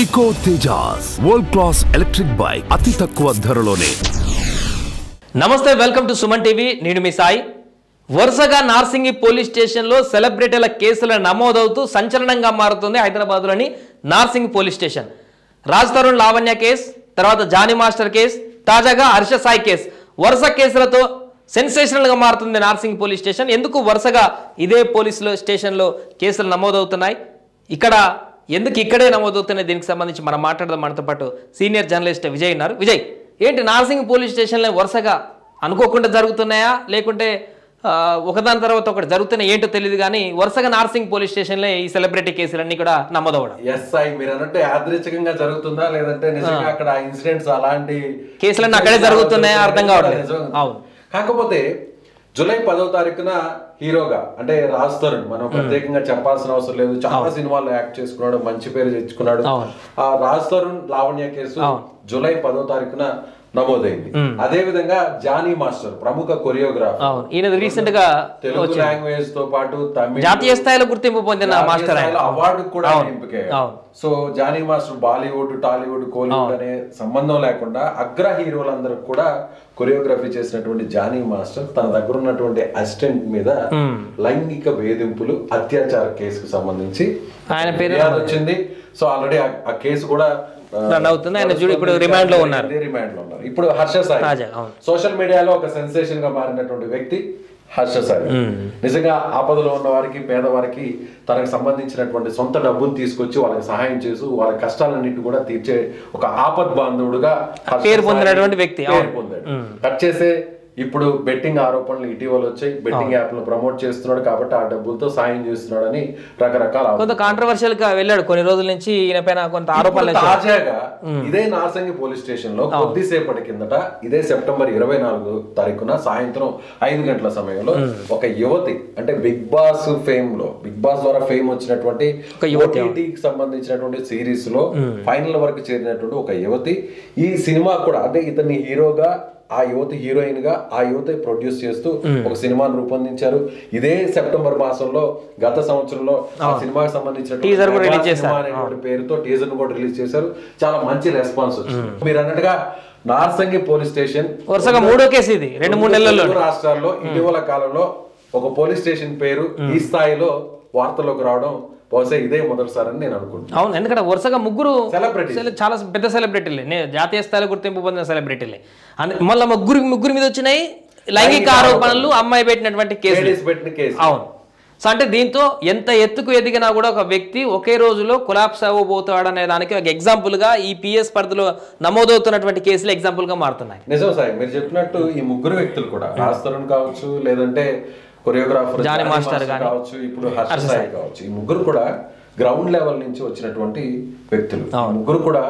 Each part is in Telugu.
ఇకో Tejas world class electric bike అతి తక్కువ ధరలోనే. నమస్తే, వెల్కమ్ టు సుమన్ టీవీ. నేను మీ సాయి. వరుసగా నార్సింగి పోలీస్ స్టేషన్లో సెలబ్రిటీల కేసులు నమోదవుతూ సంచలనంగా మారుతుంది హైదరాబాద్లోని Narsingi police station. Raj Tarun Lavanya case, తర్వాత జానీ మాస్టర్ కేసు, తాజాగా హర్ష సాయి కేసు, వరుస కేసులతో సెన్సేషనల్గా మారుతుంది నార్సింగి పోలీస్ స్టేషన్. ఎందుకు వరుసగా ఇదే పోలీసుల స్టేషన్లో కేసులు నమోదవుతున్నాయి, ఎందుకు ఇక్కడే నమోదవుతున్నాయి, దీనికి సంబంధించి మనం మాట్లాడదాం. మనతో పాటు సీనియర్ జర్నలిస్ట్ విజయ్ ఉన్నారు. విజయ్, ఏంటి నార్సింగి పోలీస్ స్టేషన్లో వరుసగా అనుకోకుండా జరుగుతున్నాయా, లేకుంటే ఒకదాని తర్వాత ఒకటి జరుగుతున్నాయి ఏంటో తెలియదు, కానీ వరుసగా నార్సింగ్ పోలీస్ స్టేషన్లో ఈ సెలబ్రిటీ కేసులన్నీ కూడా నమోదవడం. మీరు అన్నట్టు యాదృచ్ఛికంగా జరుగుతుందా, లేదంటే నిజంగా అక్కడ ఇన్సిడెంట్స్ అలాంటి కేసులన్నీ అక్కడే జరుగుతున్నాయా అర్థం కావట్లేదు. అవును. కాకపోతే జూలై 10వ తారీఖున హీరోగా అంటే రాజ్ తరుణ్, మనం ప్రత్యేకంగా చెప్పాల్సిన అవసరం లేదు, చాలా సినిమాల్లో యాక్ట్ చేసుకున్నాడు, మంచి పేరు తెచ్చుకున్నాడు. ఆ రాజ్ తరుణ్ లావణ్య కేసు జూలై 10వ తారీఖున నమోదైంది. అదే విధంగా జానీ మాస్టర్, ప్రముఖ కొరియోగ్రాఫర్, ఈయన రీసెంట్ గా తెలుగు లాంగ్వేజ్ తో పాటు తమిళ జాతీయ స్థాయిలో గుర్తింపు పొందిన మాస్టర్, అవార్డు కూడా ఎంపికయ్యారు. So Jani master Bollywood, Tollywood, Kollywood అనే సంబంధం లేకుండా అగ్ర హీరోలందరికి కూడా కొరియోగ్రఫీ చేసినటువంటి జానీ మాస్టర్ తన దగ్గర ఉన్నటువంటి అసిస్టెంట్ మీద లైంగిక వేధింపులు, అత్యాచార కేసుకు సంబంధించి ఆయన పేరు వచ్చింది. సో ఆల్రెడీ ఆ కేసు కూడా అవుతుంది. ఆయన ఇప్పుడు రిమాండ్ లో ఉన్నారు. ఇప్పుడు హర్ష సాయి సోషల్ మీడియాలో ఒక సెన్సేషన్ గా మారినటువంటి వ్యక్తి హర్ష సాయి. నిజంగా ఆపదలో ఉన్న వారికి, పేదవారికి తనకు సంబంధించినటువంటి సొంత డబ్బును తీసుకొచ్చి వాళ్ళకి సహాయం చేసి వాళ్ళ కష్టాలన్నింటి కూడా తీర్చే ఒక ఆపద్ బాంధవుడుగా పేరు పొందినటువంటి వ్యక్తి పొందాడు. కట్ చేసే ఇప్పుడు బెట్టింగ్ ఆరోపణలు ఇటీవల వచ్చాయి. బెట్టింగ్ యాప్ ను ప్రమోట్ చేస్తున్నాడు కాబట్టి ఆ డబ్బులతో సాయం చేస్తున్నాడు అని రకరకాల కొంత కాంట్రవర్షియల్ గా వెళ్ళాడు కొన్ని రోజుల నుంచి. ఈయన పైన కొంత ఆరోపణలు. తాజాగా ఇదే నార్సింగి పోలీస్ స్టేషన్ లో కొద్దిసేపటి కిందట, ఇదే సెప్టెంబర్ 24వ తారీఖున సాయంత్రం 5 గంటల సమయంలో ఒక యువతి, అంటే బిగ్ బాస్ ద్వారా ఫేమ్ వచ్చినటువంటి ఓటీటీకి సంబంధించినటువంటి సిరీస్ లో ఫైనల్ వరకు చేరినటువంటి ఒక యువతి, ఈ సినిమా కూడా అంటే ఇతన్ని హీరోగా, ఆ యువతి హీరోయిన్ గా, ఆ యువతి ప్రొడ్యూస్ చేస్తూ ఒక సినిమాను రూపొందించారు. ఇదే సెప్టెంబర్ మాసంలో గత సంవత్సరంలో ఆ సినిమాకి సంబంధించిన పేరుతో టీజర్ ను కూడా రిలీజ్ చేశారు. చాలా మంచి రెస్పాన్స్ వచ్చింది. మీరు అన్నట్టుగా నార్సింగి పోలీస్ స్టేషన్ వరుసగా 3వ కేసు ఇది 2-3 నెలల్లో. రాష్ట్రాల్లో ఇటీవల కాలంలో ఒక పోలీస్ స్టేషన్ పేరు ఈ స్థాయిలో వార్తల్లోకి రావడం బహుశా ఇదే మొదటిసారని నేను అనుకుంటున్నాను. అవును, ఎందుకంటే వరుసగా ముగ్గురు చాలా పెద్ద సెలబ్రిటీలే, జాతీయ స్థాయిలో గుర్తింపు పొందిన సెలబ్రిటీలే. మళ్ళీ ముగ్గురి మీద వచ్చినాయి లైంగిక ఆరోపణలు, అమ్మాయి పెట్టినటువంటి కేసు. అవును. సో అంటే దీంతో ఎంత ఎత్తుకు ఎదిగినా కూడా ఒక వ్యక్తి ఒకే రోజులో కొలాప్స్ అవ్వబోతాడు అనే దానికి ఒక ఎగ్జాంపుల్ గా ఈ పిఎస్ పరిధిలో నమోదవుతున్నటువంటి కేసులు ఎగ్జాంపుల్ గా మారుతున్నాయి. నిజం సాయి, మీరు చెప్పినట్టు ఈ ముగ్గురు వ్యక్తులు కూడా రాజ్ తరుణ్ కావచ్చు, లేదంటే కొరియోగ్రాఫర్ జానీ మాస్టర్ కావచ్చు, ఇప్పుడు హర్ష సాయి కావచ్చు, ఈ ముగ్గురు కూడా గ్రౌండ్ లెవెల్ నుంచి వచ్చినటువంటి వ్యక్తులు. ముగ్గురు కూడా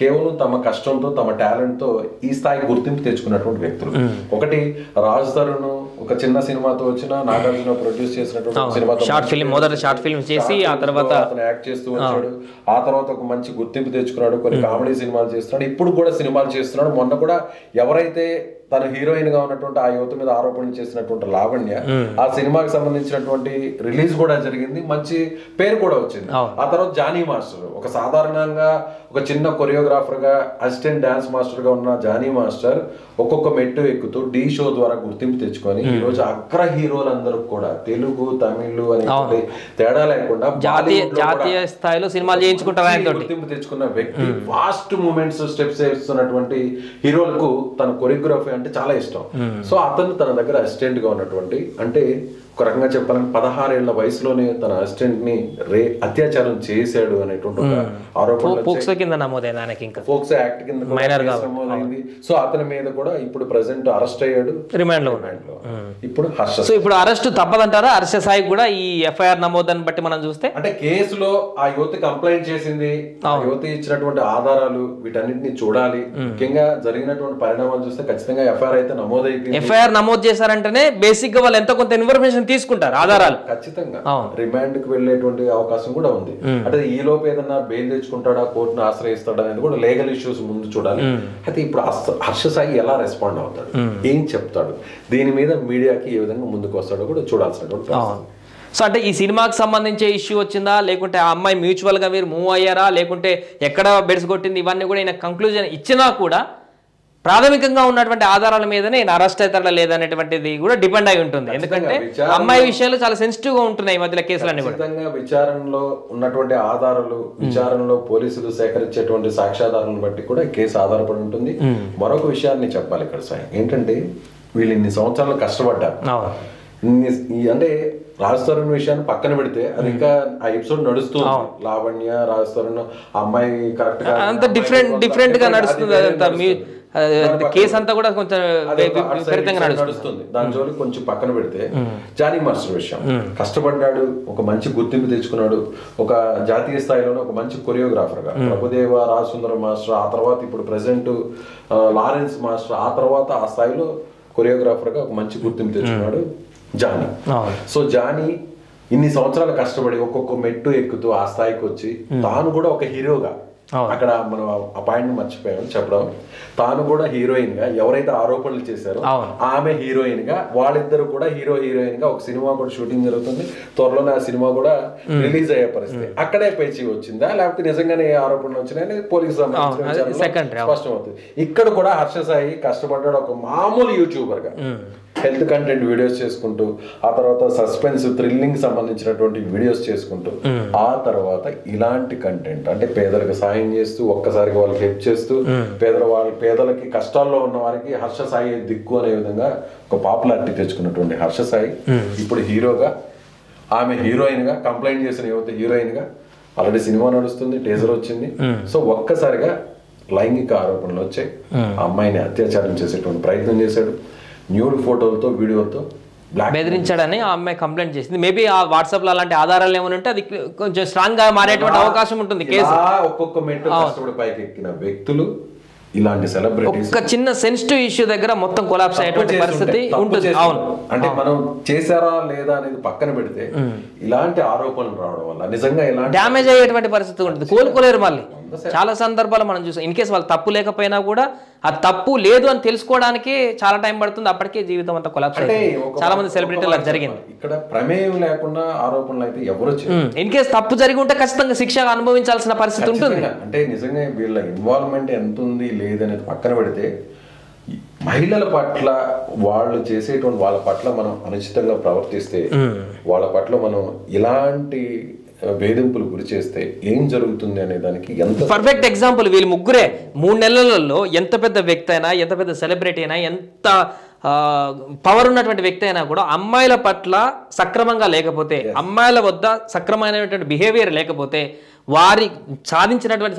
కేవలం తమ కష్టంతో, తమ టాలెంట్ తో ఈ స్థాయి గుర్తింపు తెచ్చుకున్నటువంటి వ్యక్తులు. ఒకటి రాజ్ తరుణ్ ఒక చిన్న సినిమాతో వచ్చిన, నాగార్జున ప్రొడ్యూస్ చేసినటువంటి సినిమాతో షార్ట్ ఫిల్మ్ చేసి ఆ తర్వాత అతను యాక్ట్ చేస్తూ వచ్చాడు. ఆ తర్వాత ఒక మంచి గుర్తింపు తెచ్చుకున్నాడు, కొన్ని కామెడీ సినిమాలు చేస్తున్నాడు, ఇప్పుడు కూడా సినిమాలు చేస్తున్నాడు. మొన్న కూడా ఎవరైతే తన హీరోయిన్ గా ఉన్నటువంటి ఆ యువత మీద ఆరోపణలు చేసినటువంటి లావణ్య, ఆ సినిమాకి సంబంధించినటువంటి రిలీజ్ కూడా జరిగింది, మంచి పేరు కూడా వచ్చింది. ఆ తర్వాత జానీ మాస్టర్, ఒక సాధారణంగా ఒక చిన్న కొరియోగ్రాఫర్ గా, అసిస్టెంట్ డాన్స్ మాస్టర్ గా ఉన్న జానీ మాస్టర్ ఒక్కొక్క మెట్టు ఎక్కుతూ ఢీ షో ద్వారా గుర్తింపు తెచ్చుకొని ఈ రోజు అగ్ర హీరోలందరూ కూడా తెలుగు, తమిళ్ అనే తేడా లేకుండా జాతీయ స్థాయిలో సినిమాలు చేయించుకుంటారు. గుర్తింపు తెచ్చుకున్న వ్యక్తి, ఫాస్ట్ మూమెంట్స్, స్టెప్స్ వేస్తున్నటువంటి హీరోలకు తన కొరియోగ్రఫీ అంటే చాలా ఇష్టం. సో అతను తన దగ్గర అసిస్టెంట్ గా ఉన్నటువంటి, అంటే ఒక రకంగా చెప్పాలంటే 16 ఏళ్ల వయసులోనే తన అసిస్టెంట్ ని అత్యాచారం చేశాడు అనేటువంటి ఆరోపణ పోక్సో కింద నమోదైంది. పోక్సో యాక్ట్ కింద నమోదైంది. సో అతని మీద కూడా ఇప్పుడు ప్రెసెంట్ అరెస్ట్ అయ్యాడు, రిమాండ్ లో ఉన్నాడు. ఇప్పుడు ఇప్పుడు అరెస్ట్ తప్పదంటారా హర్ష సాయి కూడా ఈ ఎఫ్ఐఆర్ నమోదాన్ని బట్టి మనం చూస్తే? అంటే కేసులో ఆ యువతి కంప్లైంట్ చేసింది, ఆ యువతి ఇచ్చినటువంటి ఆధారాలు, వీటన్నిటిని చూడాలి. ముఖ్యంగా జరిగినటువంటి పరిణామాలు చూస్తే ఖచ్చితంగా ఎఫ్ఐఆర్ అయితే నమోదైంది. ఎఫ్ఐఆర్ నమోదు చేశారంటేనే బేసిక్ గా వాళ్ళు ఎంత కొంత ఇన్ఫర్మేషన్ తీసుకుంటారు, ఆధారాలు. ఖచ్చితంగా రిమాండ్ కి వెళ్లేటువంటి అవకాశం కూడా ఉంది. అంటే ఈ లోపు ఏదన్నా బెయిల్ తెచ్చుకుంటాడా, కోర్టును ఆశ్రయిస్తాడా అనేది కూడా లీగల్ ఇష్యూస్ ముందు చూడాలి. అయితే ఇప్పుడు హర్ష సాయి ఎలా రెస్పాండ్ అవుతాడు, ఏం చెప్తాడు, దీని మీద మీడియాకి ఏ విధంగా ముందుకు వస్తాడో కూడా చూడాల్సినటువంటి. సో అంటే ఈ సినిమాకి సంబంధించే ఇష్యూ వచ్చిందా, లేకుంటే ఆ అమ్మాయి మ్యూచువల్గా మీరు మూవ్ అయ్యారా, లేకుంటే ఎక్కడ బెడ్స్ కొట్టింది, ఇవన్నీ కూడా ఈయన కంక్లూజన్ ఇచ్చినా కూడా ప్రాథమికంగా ఉన్నటువంటి ఆధారాల మీదనే ఈయన అరెస్ట్ అవుతాడా లేదనేటువంటిది కూడా డిపెండ్ అయి ఉంటుంది. ఎందుకంటే అమ్మాయి విషయాలు చాలా సెన్సిటివ్ గా ఉంటున్నాయి ఈ మధ్యలో కేసులన్నీ కూడా. విచారణలో ఉన్నటువంటి ఆధారాలు, విచారణలో పోలీసులు సేకరించేటువంటి సాక్ష్యాధారాలను బట్టి కూడా కేసు ఆధారపడి ఉంటుంది. మరొక విషయాన్ని చెప్పాలి ఇక్కడ సార్, ఏంటంటే వీళ్ళు ఇన్ని సంవత్సరాలు కష్టపడ్డారు. అంటే రాజ్ తరుణ్ విషయాన్ని పక్కన పెడితే అది ఇంకా ఆ ఎపిసోడ్ నడుస్తుంది. లావణ్య, రాజ్ తరుణ్, అమ్మాయి కరెక్ట్ గా అంత డిఫరెంట్ గా నడుస్తుంది. అదంతా కేసు అంతా కూడా కొంచెం విపరీతంగా నడుస్తుంది. దాని జోలి కొంచెం పక్కన పెడితే జానీ మాస్టర్ విషయం, కష్టపడ్డాడు, ఒక మంచి గుర్తింపు తెచ్చుకున్నాడు, ఒక జాతీయ స్థాయిలోనే ఒక మంచి కొరియోగ్రాఫర్ గా ప్రభుదేవ, రాజ్ సుందరం మాస్టర్, ఆ తర్వాత ఇప్పుడు ప్రెసెంట్ లారెన్స్ మాస్టర్, ఆ తర్వాత ఆ స్థాయిలో కొరియోగ్రాఫర్ గా ఒక మంచి గుర్తింపు తెచ్చుకున్నాడు జానీ. సో జానీ ఇన్ని సంవత్సరాలు కష్టపడి ఒక్కొక్క మెట్టు ఎక్కుతూ ఆ స్థాయికి వచ్చి తాను కూడా ఒక హీరోగా, అక్కడ మనం ఆ పాయింట్ మర్చిపోయాం చెప్పడం, తాను కూడా హీరోయిన్ గా, ఎవరైతే ఆరోపణలు చేశారో ఆమె హీరోయిన్ గా, వాళ్ళిద్దరు కూడా హీరోయిన్ గా ఒక సినిమా కూడా షూటింగ్ జరుగుతుంది. త్వరలోనే ఆ సినిమా కూడా రిలీజ్ అయ్యే పరిస్థితి. అక్కడే పేచి వచ్చిందా లేకపోతే నిజంగానే ఏ ఆరోపణలు వచ్చినాయని పోలీసు స్పష్టం అవుతుంది. ఇక్కడ కూడా హర్ష సాయి కష్టపడ్డాడు ఒక మామూలు యూట్యూబర్ గా, హెల్త్ కంటెంట్ వీడియోస్ చేసుకుంటూ, ఆ తర్వాత సస్పెన్స్ థ్రిల్లింగ్ సంబంధించినటువంటి వీడియోస్ చేసుకుంటూ, ఆ తర్వాత ఇలాంటి కంటెంట్ అంటే పేదలకు సాయం చేస్తూ, ఒక్కసారిగా వాళ్ళకి హెల్ప్ చేస్తూ, పేదలకి కష్టాల్లో ఉన్న వారికి హర్ష సాయి దిక్కు అనే విధంగా ఒక పాపులారిటీ తెచ్చుకున్నటువంటి హర్ష సాయి ఇప్పుడు హీరోగా, ఆమె హీరోయిన్ గా, కంప్లైంట్ చేసిన యువత హీరోయిన్ గా, ఆల్రెడీ సినిమా నడుస్తుంది, టేజర్ వచ్చింది. సో ఒక్కసారిగా లైంగిక ఆరోపణలు వచ్చాయి, అమ్మాయిని అత్యాచారం చేసేటువంటి ప్రయత్నం చేశాడు, న్యూడ్ ఫోటోలతో వీడియోలతో బెదిరించాడని ఆ అమ్మాయి కంప్లైంట్ చేసింది. మేబీ ఆ వాట్సాప్ లో అలాంటి ఆధారాలు ఏమైనా ఉంటే అది కొంచెం స్ట్రాంగ్ గా మారేటువంటి అవకాశం ఉంటుంది కేసు. ఒక్కొక్క మెట్టు కష్టపడి పైకి ఎక్కిన వ్యక్తులు, ఇలాంటి సెలబ్రిటీస్ ఒక చిన్న సెన్సిటివ్ ఇష్యూ దగ్గర మొత్తం కొలాప్స్ అయ్యేటువంటి పరిస్థితి ఉంటుంది. అవును, అంటే మనం చేశారా లేదా అనేది పక్కన పెడితే ఇలాంటి ఆరోపణలు రావడం వల్ల నిజంగా ఇలాంటి డ్యామేజ్ అయ్యేటువంటి పరిస్థితి ఉంటుంది, కోలుకోలేరు. మళ్ళీ చాలా సందర్భాలు మనం చూసాం, ఇన్ కేసు వాళ్ళు తప్పు లేకపోయినా కూడా ఆ తప్పు లేదు అని తెలుసుకోవడానికి చాలా టైం పడుతుంది, అప్పటికే జీవితం అంతా కొలాప్స్ అయ్యింది. చాలా మంది సెలబ్రిటీలు అది జరిగింది. ఇక్కడ ప్రమేయం లేకుండా ఆరోపణలు అయితే ఎవరు ఇన్ కేసు తప్పు జరిగి ఉంటే ఖచ్చితంగా శిక్ష అనుభవించాల్సిన పరిస్థితి ఉంటుంది. అంటే నిజంగా వీళ్ళ ఇన్వాల్వ్మెంట్ ఎంత ఉంది లేదనేది పక్కన పెడితే మహిళల పట్ల వాళ్ళు చేసేటువంటి వాళ్ళ పట్ల మనం అనుచితంగా ప్రవర్తిస్తే, వాళ్ళ పట్ల మనం ఇలాంటి వేధింపులు గురి చేస్తే ఏం జరుగుతుంది అనే దానికి ఎంత పర్ఫెక్ట్ ఎగ్జాంపుల్ వీళ్ళు ముగ్గురే. 3 నెలలలో ఎంత పెద్ద వ్యక్తి అయినా, ఎంత పెద్ద సెలబ్రిటీ అయినా, ఎంత పవర్ ఉన్నటువంటి వ్యక్తి అయినా కూడా అమ్మాయిల పట్ల సక్రమంగా లేకపోతే, అమ్మాయిల వద్ద సక్రమైనటువంటి బిహేవియర్ లేకపోతే, వారి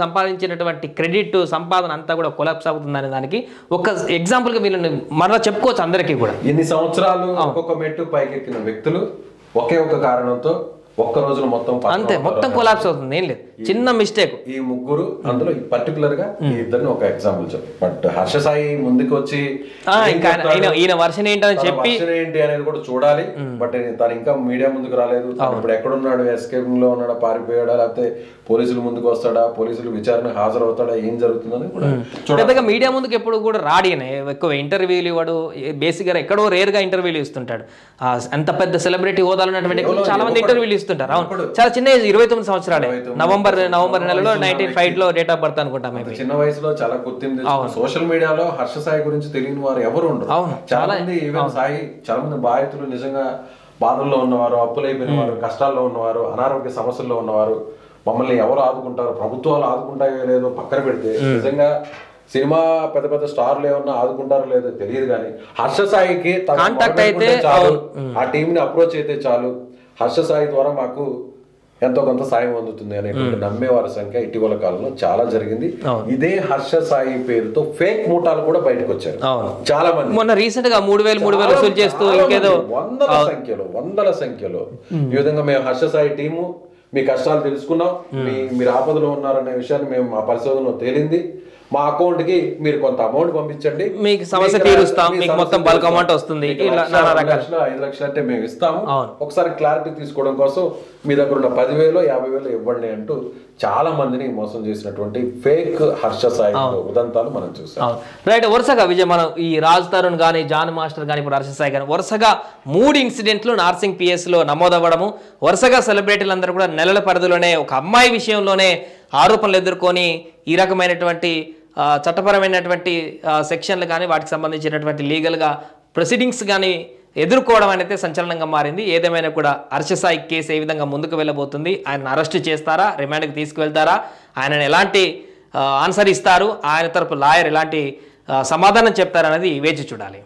సంపాదించినటువంటి క్రెడిట్ సంపాదన అంతా కూడా కొలాప్స్ అవుతుంది అనే దానికి ఒక ఎగ్జాంపుల్ గా వీళ్ళని మరలా చెప్పుకోవచ్చు అందరికీ కూడా. ఎన్ని సంవత్సరాలు ఒక్కొక్క మెట్టు పైకెక్కిన వ్యక్తులు ఒకే ఒక కారణంతో ఒక్క రోజులో మొత్తం అంతే మొత్తం కొలాప్స్ అవుతుంది. ఏం లేదు, చిన్న మిస్టేక్. ఈ ముగ్గురు అందులో పర్టికులర్ గా ఈ ఇద్దరిని ఒక ఎగ్జాంపుల్ చెప్పు. బట్ హర్ష సాయి ముందుకు వచ్చి ఇంకా ఈయన వర్షన్ ఏంటని చెప్పి ఏంటి అనేది కూడా చూడాలి. బట్ తను ఇంకా మీడియా ముందుకు రాలేదు. ఇప్పుడు ఎక్కడున్నాడు, ఎస్కేపింగ్ లో ఉన్నాడా, పారిపోయాడా, లేకపోతే పోలీసులు ముందుకు వస్తాడా, పోలీసులు విచారణ హాజరవుతాడా, ఏం జరుగుతుందని కూడా పెద్దగా మీడియా ముందుకు ఎప్పుడు కూడా రాడియన. ఎక్కువ ఇంటర్వ్యూలు ఇవ్వడు, బేసిక్ గా ఎక్కడో రేర్ గా ఇంటర్వ్యూలు ఇస్తుంటాడు. అంత పెద్ద సెలబ్రిటీ హోదాలు ఉన్నటువంటి చాలా మంది ఇంటర్వ్యూలు ఇస్తుంటారు. అవును, చాలా చిన్న ఏజ్, 29 సంవత్సరాలే. నవంబర్ నెలలో 1905 లో డేట్ ఆఫ్ బర్త్ అనుకుంటా. చిన్న వయసులో చాలా గుర్తింపు. సోషల్ మీడియాలో హర్ష సాయి గురించి తెలియని వారు ఎవరు ఉండరు. చాలా మంది ఈవెన్ సాయి చాలా మంది బాధితులు, నిజంగా బాధల్లో ఉన్నవారు, అప్పులైపోయిన వారు, కష్టాల్లో ఉన్నవారు, అనారోగ్య సమస్యల్లో ఉన్నవారు, మమ్మల్ని ఎవరు ఆదుకుంటారు, ప్రభుత్వాలు ఆదుకుంటాయో లేదో పక్కన పెడితే, నిజంగా సినిమా పెద్ద పెద్ద స్టార్లు ఏమన్నా ఆదుకుంటారో లేదో తెలియదు, కానీ హర్ష సాయికి కాంటాక్ట్ అయితే చాలు, ఆ టీం ని అప్రోచ్ అయితే చాలు, హర్ష సాయి ద్వారా మాకు ఎంతో కొంత సాయం అందుతుంది అనేటువంటి నమ్మేవారి సంఖ్య ఇటీవల కాలంలో చాలా జరిగింది. ఇదే హర్ష సాయి పేరుతో ఫేక్ మూటాలు కూడా బయటకు వచ్చారు చాలా మంది. మొన్న రీసెంట్ గా 3,000 వసూలు చేస్తూ ఇంకేదో వందల సంఖ్యలో ఈ విధంగా మేము హర్ష సాయి టీము మీ కష్టాలు తెలుసుకున్నాం, మీరు ఆపదలో ఉన్నారనే విషయాన్ని మేము మా పరిశోధనలో తేలింది, మా అకౌంట్ కి మీరు కొంత అమౌంట్ పంపించండి, మీకు సమస్య తీరుస్తాం, మీకు మొత్తం బల్క్ అమౌంట్ వస్తుంది, 5 లక్షలు అంటే మేము ఇస్తాము, ఒకసారి క్లారిటీ తీసుకోవడం కోసం మీ దగ్గర ఉన్న 10,000 50,000 ఇవ్వండి అంటూ చాలా మందిని మోసం చేసినటువంటి ఫేక్ హర్ష సాయి ఉదంతాలు మనం చూసాం. రైట్, వరుసగా విజయ్ మనం ఈ రాజ్ తరుణ్ కానీ జాన్ మాస్టర్ కానీ ఇప్పుడు హర్ష సాయి కానీ వరుసగా 3 ఇన్సిడెంట్లు నార్సింగ్ PS లో నమోదవ్వడము, వరుసగా సెలబ్రిటీలు అందరూ కూడా నెలల పరిధిలోనే ఒక అమ్మాయి విషయంలోనే ఆరోపణలు ఎదుర్కొని ఈ రకమైనటువంటి చట్టపరమైనటువంటి సెక్షన్లు కానీ వాటికి సంబంధించినటువంటి లీగల్గా ప్రొసీడింగ్స్ కానీ ఎదుర్కోవడం అనేది సంచలనంగా మారింది. ఏదేమైనా కూడా హర్ష సాయి కేసు ఏ విధంగా ముందుకు వెళ్ళబోతుంది, ఆయన అరెస్ట్ చేస్తారా, రిమాండ్కి తీసుకువెళ్తారా, ఆయనను ఎలాంటి ఆన్సర్ ఇస్తారు, ఆయన తరపు లాయర్ ఎలాంటి సమాధానం చెప్తారనేది వేచి చూడాలి.